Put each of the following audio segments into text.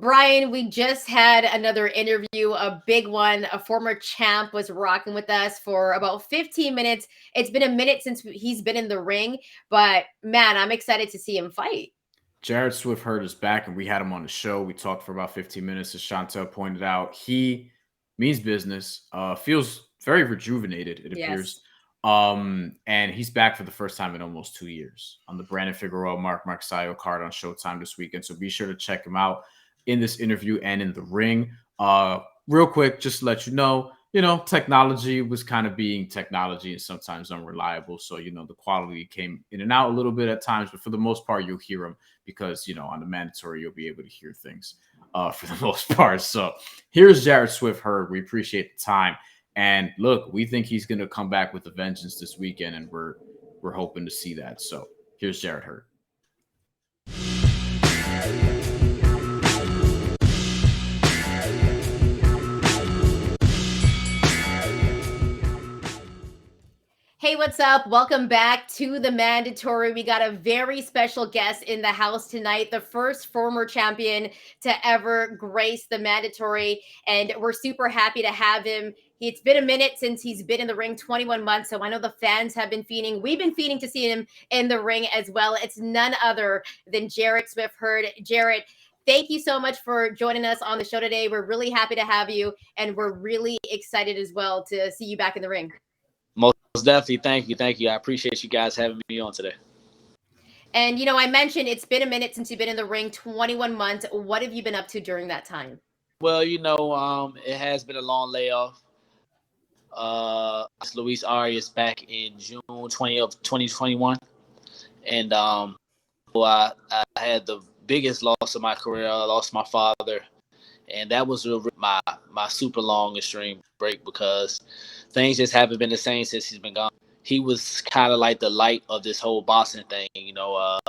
Bryan, we just had another interview, a big one. A former champ was rocking with us for about 15 minutes. It's been a minute since he's been in the ring, but man, I'm excited to see him fight. Jarrett Hurd is back, and we had him on the show. We talked for about 15 minutes, as Shantelle pointed out. He means business, feels very rejuvenated, it Yes. appears. And he's back for the first time in almost 2 years on the Brandon Figueroa, Mark Marcaio card on Showtime this weekend. So be sure to check him out in this interview and in the ring. Real quick, just to let technology was kind of being technology and sometimes unreliable. So, the quality came in and out a little bit at times, but for the most part, you'll hear him because, on the mandatory, you'll be able to hear things for the most part. So here's Jarrett Hurd. We appreciate the time. And look, we think he's going to come back with a vengeance this weekend, and we're hoping to see that. So here's Jarrett Hurd. Hey, what's up? Welcome back to the Mandatory. We got a very special guest in the house tonight, the first former champion to ever grace the Mandatory, and we're super happy to have him. It's been a minute since he's been in the ring, 21 months, so I know the fans have been feeding. We've been feeding to see him in the ring as well. It's none other than Jarrett Hurd. Jarrett, thank you so much for joining us on the show today. We're really happy to have you, and we're really excited as well to see you back in the ring. Most definitely. Thank you. I appreciate you guys having me on today. And, I mentioned it's been a minute since you've been in the ring, 21 months. What have you been up to during that time? Well, it has been a long layoff. Luis Arias back in June 20 of 2021. And I had the biggest loss of my career. I lost my father. And that was my super long extreme break because things just haven't been the same since he's been gone. He was kind of like the light of this whole boxing thing. I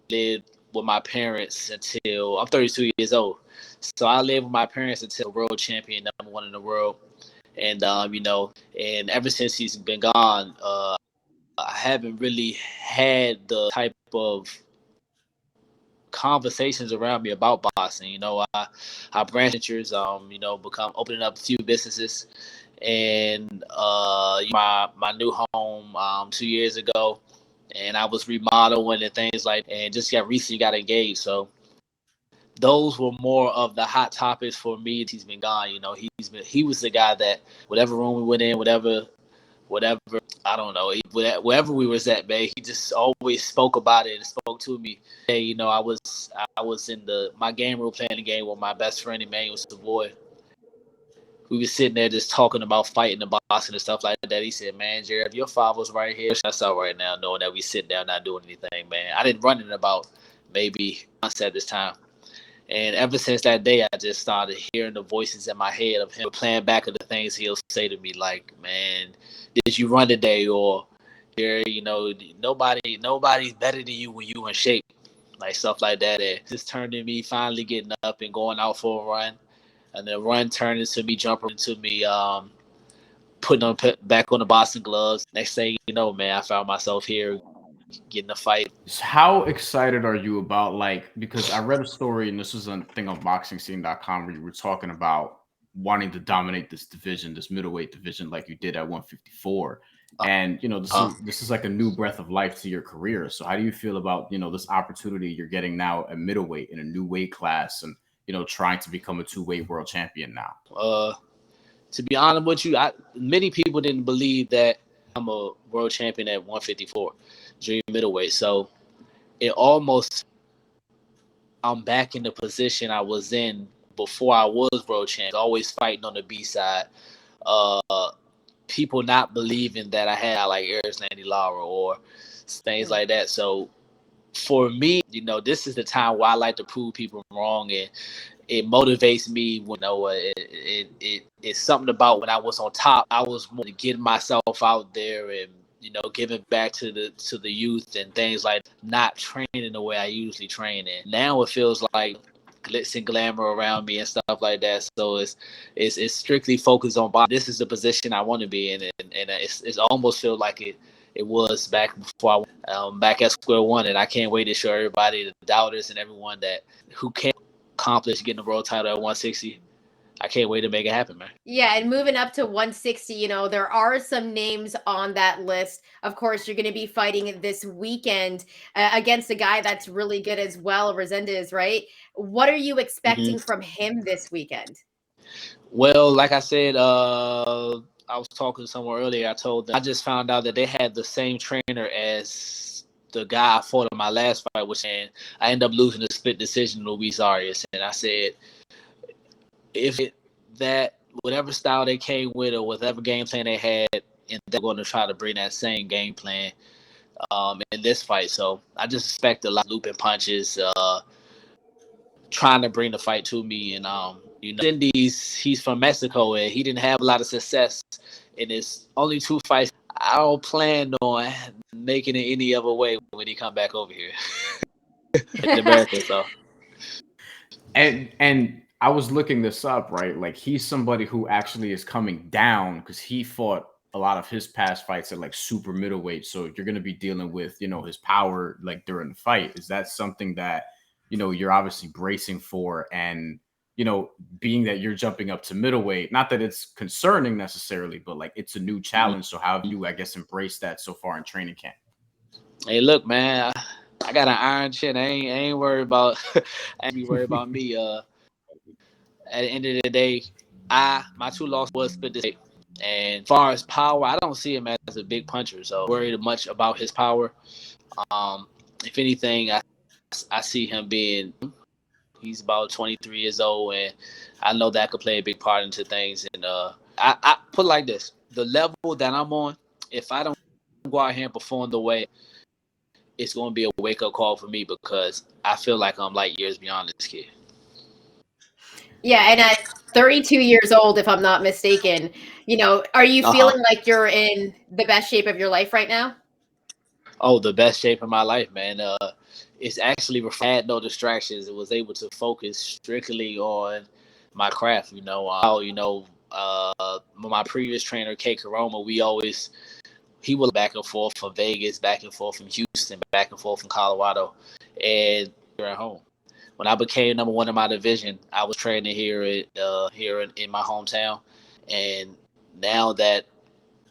lived with my parents until I'm 32 years old. So I lived with my parents until world champion, #1 in the world. And, and ever since he's been gone, I haven't really had the type of conversations around me about boxing. I branched ventures, become opening up a few businesses, and my new home 2 years ago, and I was remodeling and things like, and just recently got engaged. So those were more of the hot topics for me. He's been gone. He was the guy that whatever room we went in, whatever. I don't know. Wherever we was at, man, he just always spoke about it and spoke to me. Hey, I was in my game room playing the game with my best friend Emmanuel Savoy. We were sitting there just talking about fighting and boxing and stuff like that. He said, "Man, Jared, if your father was right here, that's all right now, knowing that we sit down not doing anything, man." I didn't run in about maybe months at this time. And ever since that day, I just started hearing the voices in my head of him playing back of the things he'll say to me, like, "Man, did you run today?" Or, "Jerry, nobody's better than you when you in shape." Like stuff like that. It just turned to me finally getting up and going out for a run. And the run turned into me jumping into me putting back on the boxing gloves. Next thing you know, man, I found myself here getting a fight. How excited are you about, because I read a story, and this was a thing on boxingscene.com where you were talking about wanting to dominate this division, this middleweight division, like you did at 154. And, this is like a new breath of life to your career. So how do you feel about, this opportunity you're getting now at middleweight in a new weight class and, trying to become a two-weight world champion now? To be honest with you, many people didn't believe that I'm a world champion at 154, junior middleweight. So I'm back in the position I was in before I was world champion, always fighting on the B side. People not believing that I had like Erislandy Lara or things like that. So for me, this is the time where I like to prove people wrong, and it motivates me. It's something about when I was on top, I was more getting myself out there and giving back to the youth and things like not training the way I usually train. And now it feels like glitz and glamour around me and stuff like that. So it's strictly focused on boxing. This is the position I want to be in, and it's almost feel like it was back before I back at square one. And I can't wait to show everybody, the doubters and everyone who can't accomplish getting the world title at 160. I can't wait to make it happen, man. Yeah, and moving up to 160, there are some names on that list. Of course, you're going to be fighting this weekend against a guy that's really good as well, Resendez, right? What are you expecting from him this weekend? Well, like I said, I was talking to someone earlier. I told them I just found out that they had the same trainer as the guy I fought in my last fight, and I ended up losing a split decision to Luis Arias. And I said, that whatever style they came with or whatever game plan they had, and they're going to try to bring that same game plan in this fight. So I just expect a lot of looping punches, trying to bring the fight to me. And Cindy's, he's from Mexico and he didn't have a lot of success in his only 2 fights. I don't plan on making it any other way when he come back over here in America. So and I was looking this up, right? Like he's somebody who actually is coming down because he fought a lot of his past fights at like super middleweight. So you're going to be dealing with, his power like during the fight. Is that something that, you're obviously bracing for? And, being that you're jumping up to middleweight, not that it's concerning necessarily, but like it's a new challenge. So how have you, I guess, embraced that so far in training camp? Hey, look, man, I got an iron chin. I ain't worried about me. At the end of the day, my 2 losses was split this. And as far as power, I don't see him as a big puncher, so worried much about his power. If anything, I see him being. He's about 23 years old, and I know that could play a big part into things. And I put it like this: the level that I'm on, if I don't go out here and perform the way, it's going to be a wake up call for me because I feel like I'm light years beyond this kid. Yeah, and at 32 years old, if I'm not mistaken, are you feeling like you're in the best shape of your life right now? Oh, the best shape of my life, man. It's actually I had no distractions. It was able to focus strictly on my craft. My previous trainer, Kate Karoma, he was back and forth from Vegas, back and forth from Houston, back and forth from Colorado, and here at home. When I became number 1 in my division, I was training here in my hometown, and now that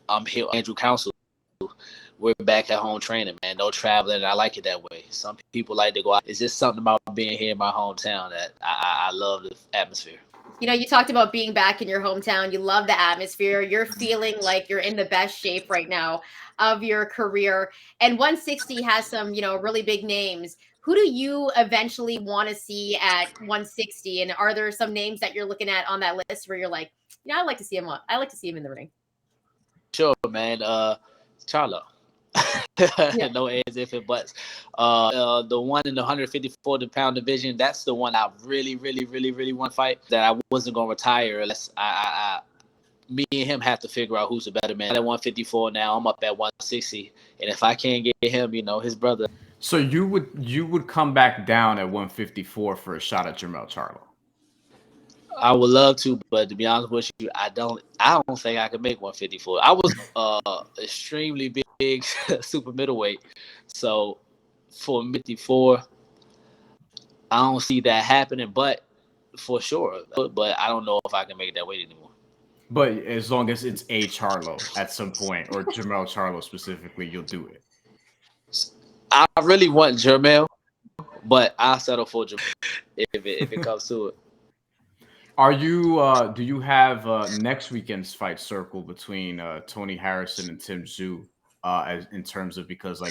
I'm here, Andrew Council, we're back at home training, man. No traveling, and I like it that way. Some people like to go out. It's just something about being here in my hometown that I love the atmosphere. You talked about being back in your hometown. You love the atmosphere. You're feeling like you're in the best shape right now of your career. And 160 has some, really big names. Who do you eventually want to see at 160? And are there some names that you're looking at on that list where you're like, I'd like to see him on. I like to see him in the ring. Sure, man. Charlo. Yeah. No ands, if and buts. The one in the 154-pound division, that's the one I really, really, really, really want to fight. That I wasn't going to retire unless me and him have to figure out who's the better man. At 154 now, I'm up at 160, and if I can't get him, his brother. So you would come back down at 154 for a shot at Jermell Charlo? I would love to, but to be honest with you, I don't think I could make 154. I was extremely big super middleweight. So for 54, I don't see that happening, but for sure. But I don't know if I can make that weight anymore. But as long as it's a Charlo at some point, or Jermell Charlo specifically, you'll do it. I really want Jermell, but I'll settle for Jermell if it comes to it. Are you? Do you have next weekend's fight circle between Tony Harrison and Tim Tszyu? As in terms of, because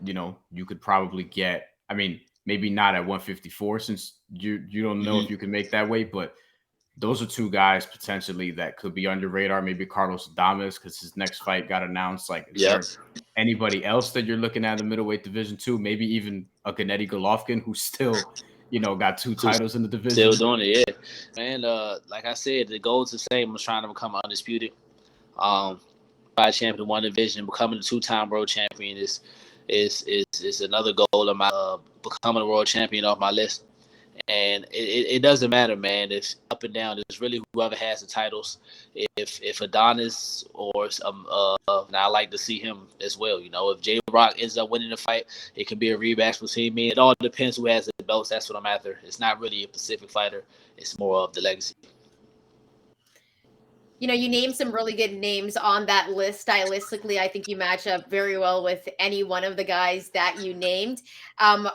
you could probably get. I mean, maybe not at 154 since you don't know if you can make that weight, but those are 2 guys potentially that could be on your radar. Maybe Carlos Adames because his next fight got announced. Like, is there anybody else that you're looking at in the middleweight division too? Maybe even a Gennady Golovkin who's still. Got 2 titles in the division. Still doing it, yeah. Man, like I said, the goal is the same. I'm trying to become undisputed. Fight champion, 1 division, becoming a 2-time world champion is another goal of my becoming a world champion off my list. And it doesn't matter, man. It's up and down. It's really whoever has the titles. If Adonis or and I like to see him as well. You know, if J Rock ends up winning the fight, it can be a rematch between me. It all depends who has the belts. That's what I'm after. It's not really a Pacific fighter. It's more of the legacy. You know, you named some really good names on that list. Stylistically, I think you match up very well with any one of the guys that you named.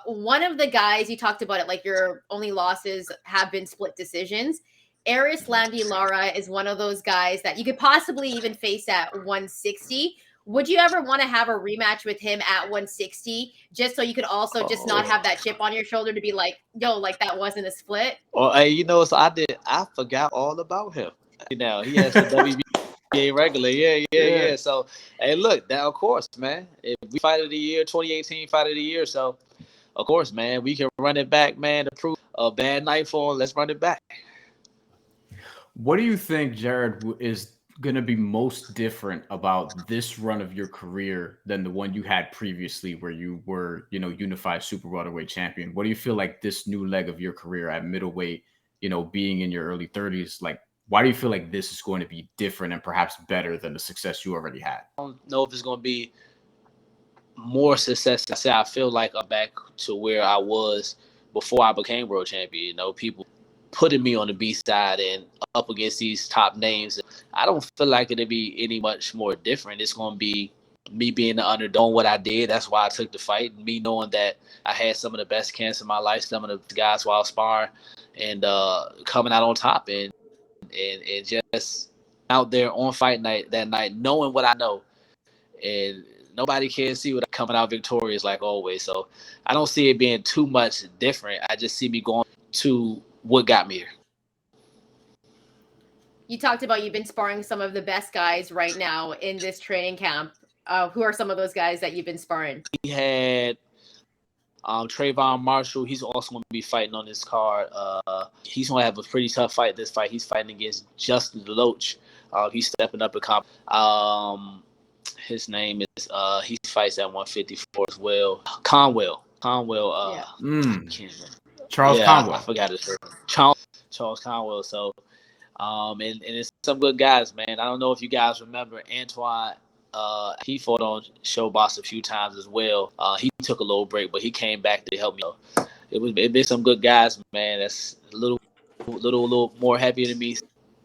One of the guys you talked about it, like your only losses have been split decisions. Eris Landi Lara is one of those guys that you could possibly even face at 160. Would you ever want to have a rematch with him at 160 just so you could also just not have that chip on your shoulder to be like, yo, like that wasn't a split? Well, hey, you know, so I forgot all about him. Now he has the WBA regular. Yeah. So, hey, look, that of course, man. If we fight of the year, 2018 fight of the year, so of course, man, we can run it back, man. To prove a bad night for him, let's run it back. What do you think, Jared, is going to be most different about this run of your career than the one you had previously, where you were, unified super welterweight champion? What do you feel like this new leg of your career at middleweight, being in your early 30s, like? Why do you feel like this is going to be different and perhaps better than the success you already had? I don't know if it's going to be more success. I feel like I'm back to where I was before I became world champion. You know, people putting me on the B side and up against these top names. I don't feel like it'll be any much more different. It's going to be me being the underdog, what I did. That's why I took the fight. Me knowing that I had some of the best camps in my life, some of the guys while sparring, and coming out on top. And just out there on fight night that night, knowing what I know, and nobody can see what I'm coming out victorious like always. So I don't see it being too much different. I just see me going to what got me here. You talked about you've been sparring some of the best guys right now in this training camp. Who are some of those guys that you've been sparring? We had Trayvon Marshall. He's also going to be fighting on this card. He's going to have a pretty tough fight this fight. He's fighting against Justin DeLoach. He's stepping up a comp. His name is he fights at 154 as well. Conwell. Yeah. Charles Conwell. I forgot his name. Charles Conwell. So and it's some good guys, man. I don't know if you guys remember Antoine. He fought on Showbox a few times as well. He took a little break, but he came back to help me. It been some good guys, man. That's a little more heavier than me.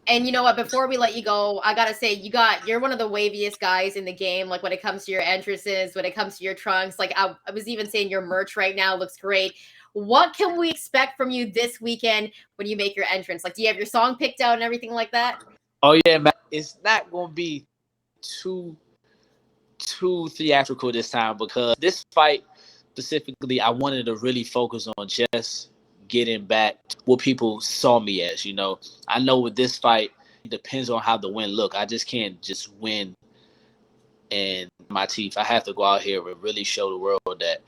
And you know what? Before we let you go, I gotta say you're one of the waviest guys in the game. Like when it comes to your entrances, when it comes to your trunks. Like I was even saying, your merch right now looks great. What can we expect from you this weekend when you make your entrance? Like, do you have your song picked out and everything like that? Oh yeah, man. It's not gonna be too theatrical this time, because this fight specifically, I wanted to really focus on just getting back to what people saw me as. You know, I know with this fight, it depends on how the win look. I just can't just win and my teeth. I have to go out here and really show the world that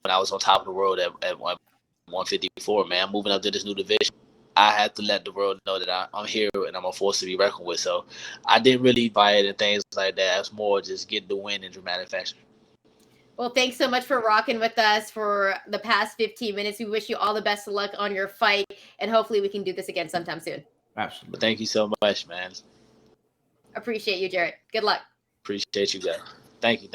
when I was on top of the world at 154, man, I'm moving up to this new division. I had to let the world know that I'm here and I'm a force to be reckoned with. So I didn't really buy it and things like that. It's more just get the win in dramatic fashion. Well, thanks so much for rocking with us for the past 15 minutes. We wish you all the best of luck on your fight, and hopefully we can do this again sometime soon. Absolutely. Thank you so much, man. Appreciate you, Jarrett. Good luck. Appreciate you guys. Thank you.